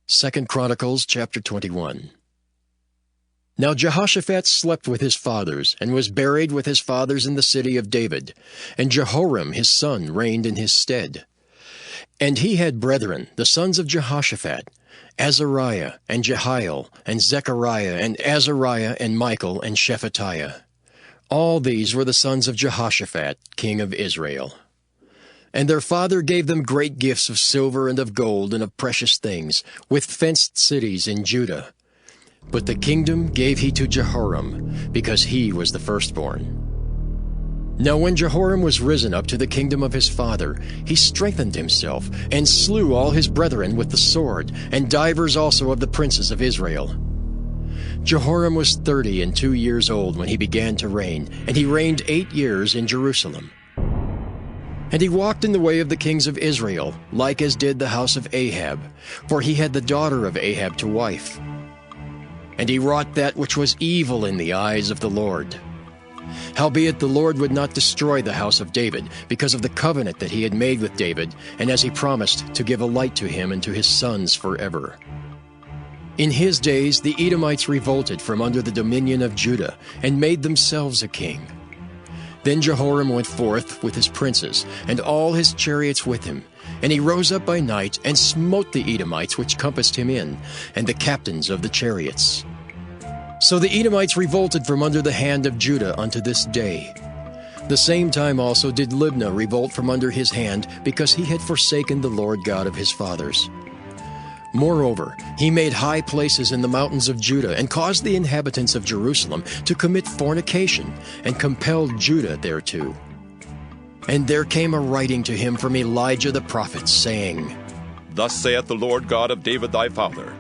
2 Chronicles chapter 21. Now Jehoshaphat slept with his fathers, and was buried with his fathers in the city of David. And Jehoram his son reigned in his stead. And he had brethren, the sons of Jehoshaphat, Azariah, and Jehiel, and Zechariah, and Azariah, and Michael, and Shephatiah. All these were the sons of Jehoshaphat, king of Israel. And their father gave them great gifts of silver and of gold and of precious things, with fenced cities in Judah. But the kingdom gave he to Jehoram, because he was the firstborn. Now when Jehoram was risen up to the kingdom of his father, he strengthened himself, and slew all his brethren with the sword, and divers also of the princes of Israel. Jehoram was 32 years old when he began to reign, and he reigned 8 years in Jerusalem. And he walked in the way of the kings of Israel, like as did the house of Ahab, for he had the daughter of Ahab to wife. And he wrought that which was evil in the eyes of the Lord. Howbeit the Lord would not destroy the house of David, because of the covenant that he had made with David, and as he promised to give a light to him and to his sons forever. In his days the Edomites revolted from under the dominion of Judah, and made themselves a king. Then Jehoram went forth with his princes, and all his chariots with him. And he rose up by night, and smote the Edomites which compassed him in, and the captains of the chariots. So the Edomites revolted from under the hand of Judah unto this day. The same time also did Libnah revolt from under his hand, because he had forsaken the Lord God of his fathers. Moreover, he made high places in the mountains of Judah, and caused the inhabitants of Jerusalem to commit fornication, and compelled Judah thereto. And there came a writing to him from Elijah the prophet, saying, Thus saith the Lord God of David thy father,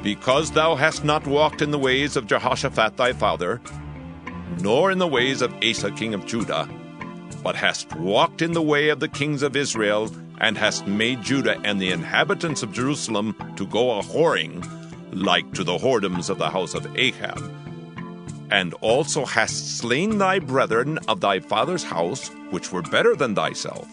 Because thou hast not walked in the ways of Jehoshaphat thy father, nor in the ways of Asa king of Judah, but hast walked in the way of the kings of Israel, and hast made Judah and the inhabitants of Jerusalem to go a-whoring, like to the whoredoms of the house of Ahab, and also hast slain thy brethren of thy father's house, which were better than thyself.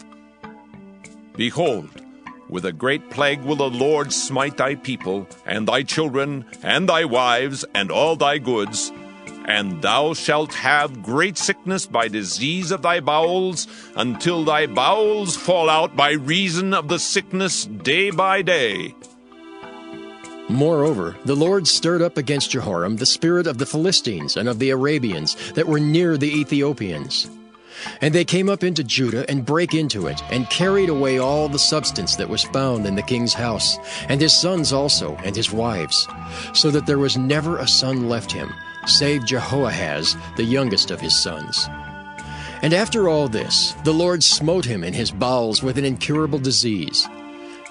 Behold, with a great plague will the Lord smite thy people, and thy children, and thy wives, and all thy goods, and thou shalt have great sickness by disease of thy bowels, until thy bowels fall out by reason of the sickness day by day. Moreover, the Lord stirred up against Jehoram the spirit of the Philistines and of the Arabians that were near the Ethiopians. And they came up into Judah, and brake into it, and carried away all the substance that was found in the king's house, and his sons also, and his wives, so that there was never a son left him, save Jehoahaz, the youngest of his sons. And after all this, the Lord smote him in his bowels with an incurable disease.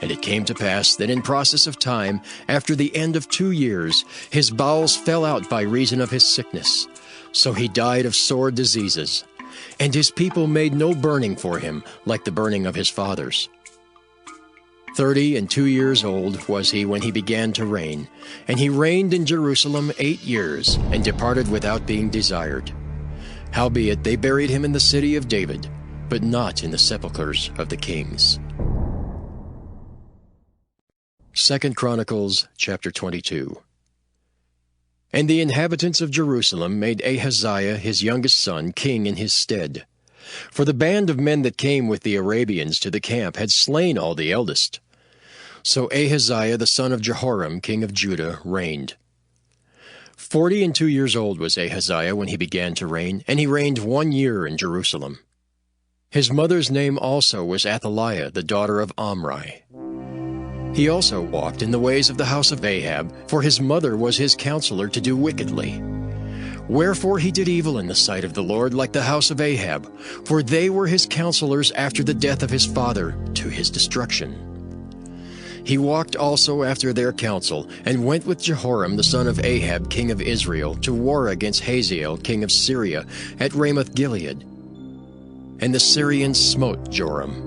And it came to pass that in process of time, after the end of 2 years, his bowels fell out by reason of his sickness. So he died of sore diseases. And his people made no burning for him, like the burning of his fathers. 32 years old was he when he began to reign, and he reigned in Jerusalem 8 years, and departed without being desired. Howbeit they buried him in the city of David, but not in the sepulchres of the kings. 2 Chronicles chapter 22. And the inhabitants of Jerusalem made Ahaziah his youngest son king in his stead. For the band of men that came with the Arabians to the camp had slain all the eldest. So Ahaziah the son of Jehoram king of Judah reigned. 42 years old was Ahaziah when he began to reign, and he reigned 1 year in Jerusalem. His mother's name also was Athaliah, the daughter of Omri. He also walked in the ways of the house of Ahab, for his mother was his counselor to do wickedly. Wherefore he did evil in the sight of the Lord like the house of Ahab, for they were his counselors after the death of his father, to his destruction. He walked also after their counsel, and went with Jehoram the son of Ahab king of Israel to war against Hazael king of Syria at Ramoth-Gilead. And the Syrians smote Joram.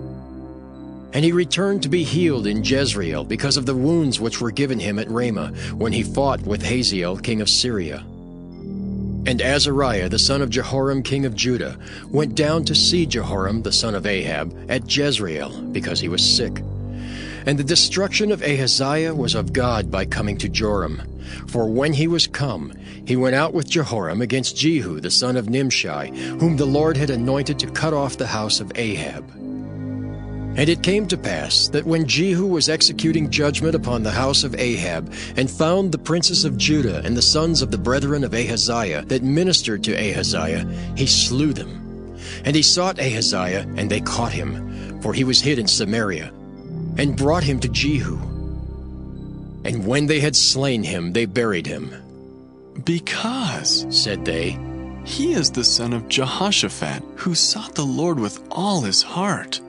And he returned to be healed in Jezreel because of the wounds which were given him at Ramah, when he fought with Hazael king of Syria. And Azariah the son of Jehoram king of Judah went down to see Jehoram the son of Ahab at Jezreel, because he was sick. And the destruction of Ahaziah was of God by coming to Joram. For when he was come, he went out with Jehoram against Jehu the son of Nimshi, whom the Lord had anointed to cut off the house of Ahab. And it came to pass that when Jehu was executing judgment upon the house of Ahab, and found the princes of Judah and the sons of the brethren of Ahaziah that ministered to Ahaziah, he slew them. And he sought Ahaziah, and they caught him, for he was hid in Samaria, and brought him to Jehu. And when they had slain him, they buried him. "Because," said they, "he is the son of Jehoshaphat, who sought the Lord with all his heart."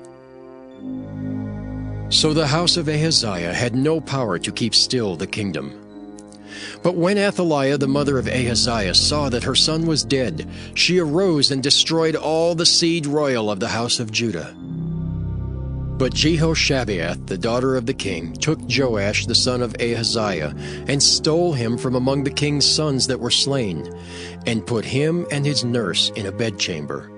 So the house of Ahaziah had no power to keep still the kingdom. But when Athaliah the mother of Ahaziah saw that her son was dead, she arose and destroyed all the seed royal of the house of Judah. But Jehoshabeath, the daughter of the king, took Joash the son of Ahaziah, and stole him from among the king's sons that were slain, and put him and his nurse in a bedchamber.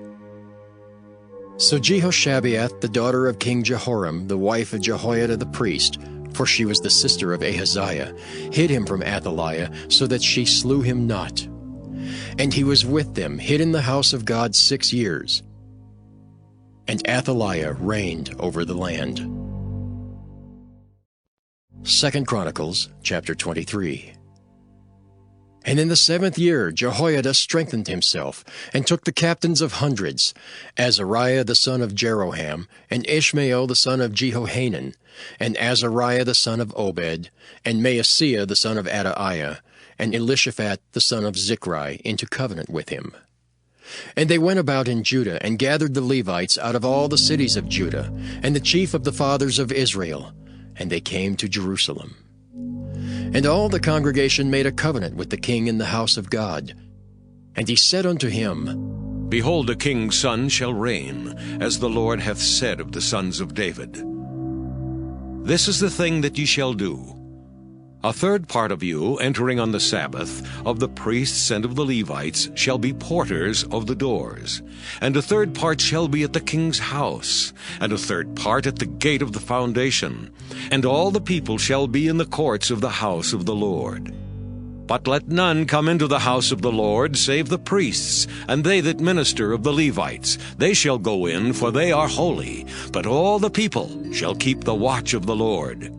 So Jehoshabeath, the daughter of King Jehoram, the wife of Jehoiada the priest, for she was the sister of Ahaziah, hid him from Athaliah, so that she slew him not. And he was with them, hid in the house of God 6 years. And Athaliah reigned over the land. 2 Chronicles, chapter 23. And in the 7th year Jehoiada strengthened himself, and took the captains of hundreds, Azariah the son of Jeroham, and Ishmael the son of Jehohanan, and Azariah the son of Obed, and Maaseiah the son of Adaiah, and Elishaphat the son of Zichri, into covenant with him. And they went about in Judah, and gathered the Levites out of all the cities of Judah, and the chief of the fathers of Israel, and they came to Jerusalem. And all the congregation made a covenant with the king in the house of God. And he said unto him, Behold, a king's son shall reign, as the Lord hath said of the sons of David. This is the thing that ye shall do. A third part of you, entering on the Sabbath, of the priests and of the Levites, shall be porters of the doors. And a third part shall be at the king's house, and a third part at the gate of the foundation. And all the people shall be in the courts of the house of the Lord. But let none come into the house of the Lord, save the priests, and they that minister of the Levites. They shall go in, for they are holy. But all the people shall keep the watch of the Lord.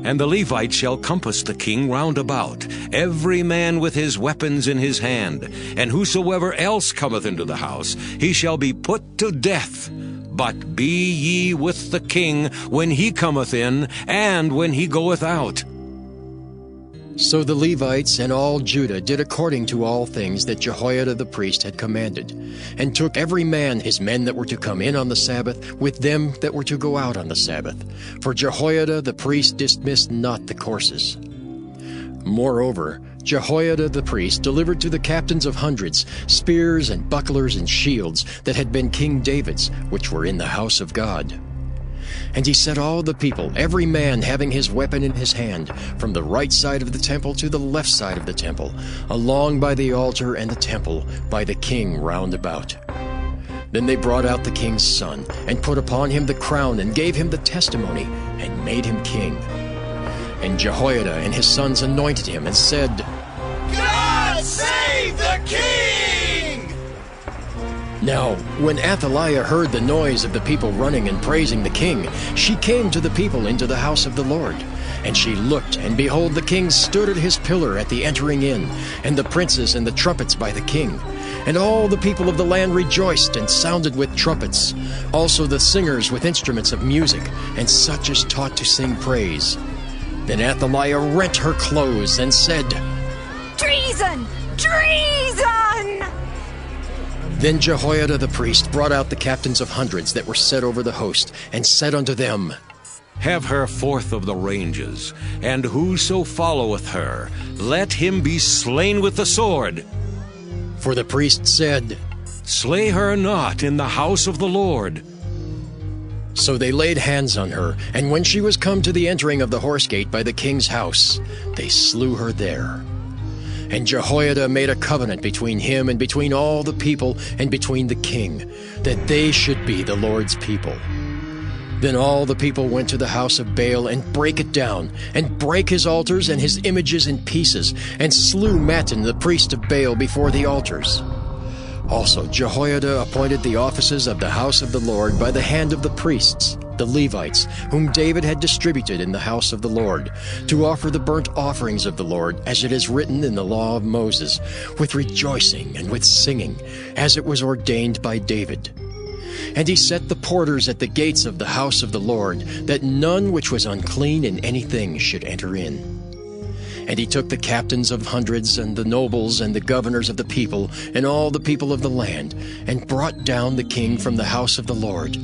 And the Levites shall compass the king round about, every man with his weapons in his hand. And whosoever else cometh into the house, he shall be put to death. But be ye with the king when he cometh in, and when he goeth out. So the Levites and all Judah did according to all things that Jehoiada the priest had commanded, and took every man his men that were to come in on the Sabbath, with them that were to go out on the Sabbath. For Jehoiada the priest dismissed not the courses. Moreover, Jehoiada the priest delivered to the captains of hundreds spears and bucklers and shields that had been King David's, which were in the house of God. And he set all the people, every man having his weapon in his hand, from the right side of the temple to the left side of the temple, along by the altar and the temple, by the king round about. Then they brought out the king's son, and put upon him the crown, and gave him the testimony, and made him king. And Jehoiada and his sons anointed him, and said, God save the king! Now, when Athaliah heard the noise of the people running and praising the king, she came to the people into the house of the Lord. And she looked, and behold, the king stood at his pillar at the entering in, and the princes and the trumpets by the king. And all the people of the land rejoiced, and sounded with trumpets, also the singers with instruments of music, and such as taught to sing praise. Then Athaliah rent her clothes, and said, Treason! Treason! Then Jehoiada the priest brought out the captains of hundreds that were set over the host, and said unto them, Have her forth of the ranges, and whoso followeth her, let him be slain with the sword. For the priest said, Slay her not in the house of the Lord. So they laid hands on her, and when she was come to the entering of the horse gate by the king's house, they slew her there. And Jehoiada made a covenant between him and between all the people and between the king, that they should be the Lord's people. Then all the people went to the house of Baal and brake it down, and brake his altars and his images in pieces, and slew Mattan the priest of Baal before the altars. Also Jehoiada appointed the offices of the house of the Lord by the hand of the priests, the Levites, whom David had distributed in the house of the Lord, to offer the burnt offerings of the Lord, as it is written in the law of Moses, with rejoicing and with singing, as it was ordained by David. And he set the porters at the gates of the house of the Lord, that none which was unclean in anything should enter in. And he took the captains of hundreds, and the nobles, and the governors of the people, and all the people of the land, and brought down the king from the house of the Lord.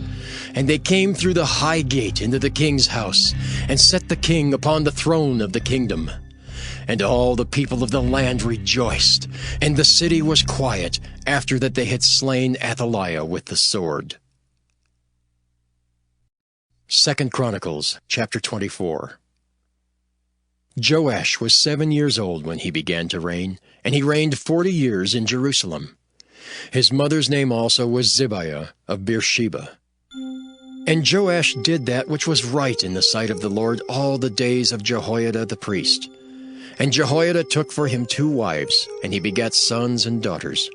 And they came through the high gate into the king's house, and set the king upon the throne of the kingdom. And all the people of the land rejoiced, and the city was quiet, after that they had slain Athaliah with the sword. 2 Chronicles, chapter 24. Joash was 7 years old when he began to reign, and he reigned 40 years in Jerusalem. His mother's name also was Zibiah of Beersheba. And Joash did that which was right in the sight of the Lord all the days of Jehoiada the priest. And Jehoiada took for him 2 wives, and he begat sons and daughters.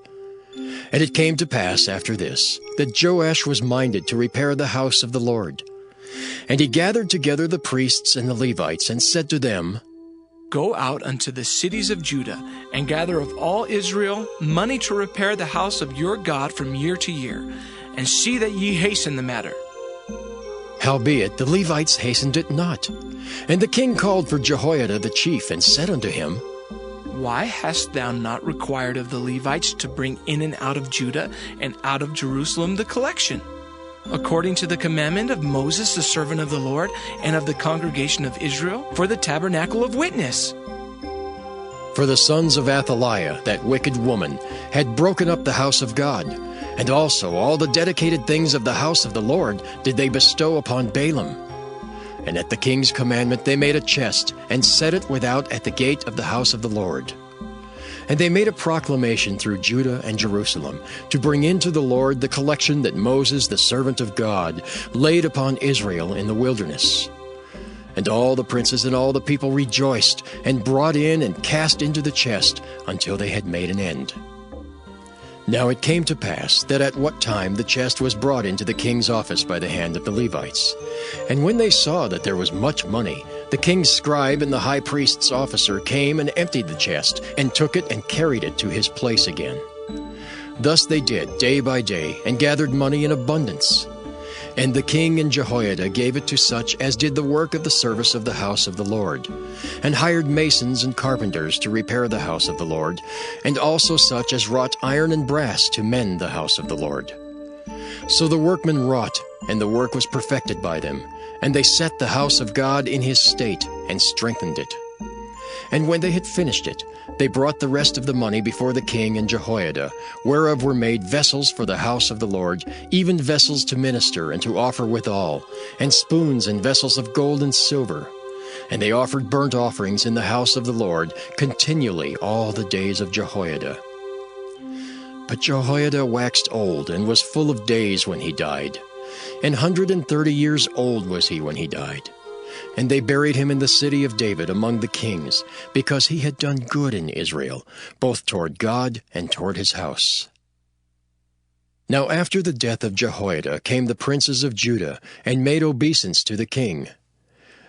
And it came to pass after this, that Joash was minded to repair the house of the Lord. And he gathered together the priests and the Levites, and said to them, Go out unto the cities of Judah, and gather of all Israel money to repair the house of your God from year to year, and see that ye hasten the matter. Howbeit the Levites hastened it not. And the king called for Jehoiada the chief, and said unto him, Why hast thou not required of the Levites to bring in and out of Judah and out of Jerusalem the collection, according to the commandment of Moses the servant of the Lord, and of the congregation of Israel, for the tabernacle of witness? For the sons of Athaliah, that wicked woman, had broken up the house of God, and also all the dedicated things of the house of the Lord did they bestow upon Balaam. And at the king's commandment they made a chest, and set it without at the gate of the house of the Lord. And they made a proclamation through Judah and Jerusalem, to bring into the Lord the collection that Moses the servant of God laid upon Israel in the wilderness. And all the princes and all the people rejoiced, and brought in and cast into the chest, until they had made an end. Now it came to pass that at what time the chest was brought into the king's office by the hand of the Levites. And when they saw that there was much money, the king's scribe and the high priest's officer came and emptied the chest, and took it and carried it to his place again. Thus they did day by day, and gathered money in abundance. And the king and Jehoiada gave it to such as did the work of the service of the house of the Lord, and hired masons and carpenters to repair the house of the Lord, and also such as wrought iron and brass to mend the house of the Lord. So the workmen wrought, and the work was perfected by them, and they set the house of God in his state, and strengthened it. And when they had finished it, they brought the rest of the money before the king and Jehoiada, whereof were made vessels for the house of the Lord, even vessels to minister and to offer withal, and spoons and vessels of gold and silver. And they offered burnt offerings in the house of the Lord continually all the days of Jehoiada. But Jehoiada waxed old, and was full of days when he died. 130 years old was he when he died. And they buried him in the city of David among the kings, because he had done good in Israel, both toward God and toward his house. Now after the death of Jehoiada came the princes of Judah, and made obeisance to the king.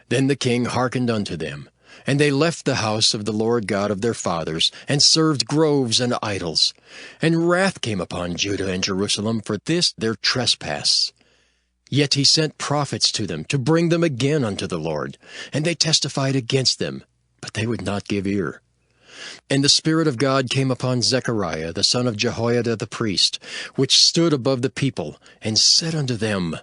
Then the king hearkened unto them, and they left the house of the Lord God of their fathers, and served groves and idols. And wrath came upon Judah and Jerusalem for this their trespass. Yet he sent prophets to them, to bring them again unto the Lord. And they testified against them, but they would not give ear. And the Spirit of God came upon Zechariah, the son of Jehoiada the priest, which stood above the people, and said unto them,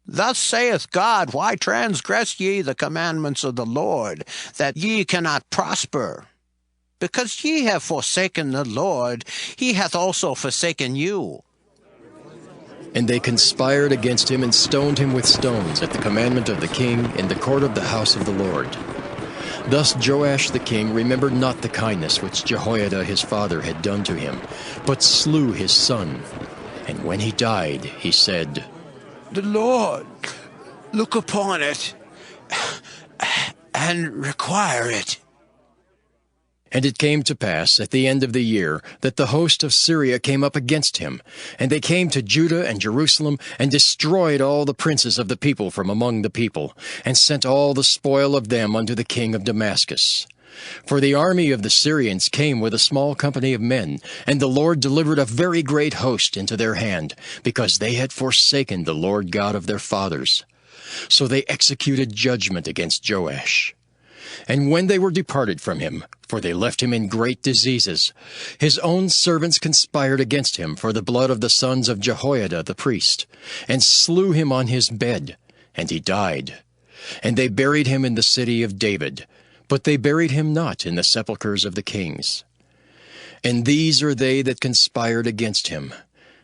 Thus saith God, Why transgress ye the commandments of the Lord, that ye cannot prosper? Because ye have forsaken the Lord, he hath also forsaken you. And they conspired against him, and stoned him with stones at the commandment of the king in the court of the house of the Lord. Thus Joash the king remembered not the kindness which Jehoiada his father had done to him, but slew his son. And when he died, he said, The Lord look upon it and require it. And it came to pass at the end of the year that the host of Syria came up against him, and they came to Judah and Jerusalem, and destroyed all the princes of the people from among the people, and sent all the spoil of them unto the king of Damascus. For the army of the Syrians came with a small company of men, and the Lord delivered a very great host into their hand, because they had forsaken the Lord God of their fathers. So they executed judgment against Joash. And when they were departed from him, for they left him in great diseases, his own servants conspired against him for the blood of the sons of Jehoiada the priest, and slew him on his bed, and he died. And they buried him in the city of David, but they buried him not in the sepulchres of the kings. And these are they that conspired against him: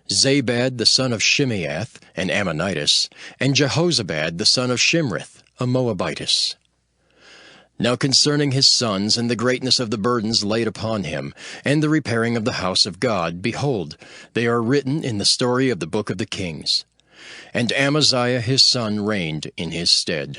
Zabad the son of Shimeath, an Ammonitess, and Jehozabad the son of Shimrith, a Moabitess. Now concerning his sons, and the greatness of the burdens laid upon him, and the repairing of the house of God, behold, they are written in the story of the book of the Kings. And Amaziah his son reigned in his stead.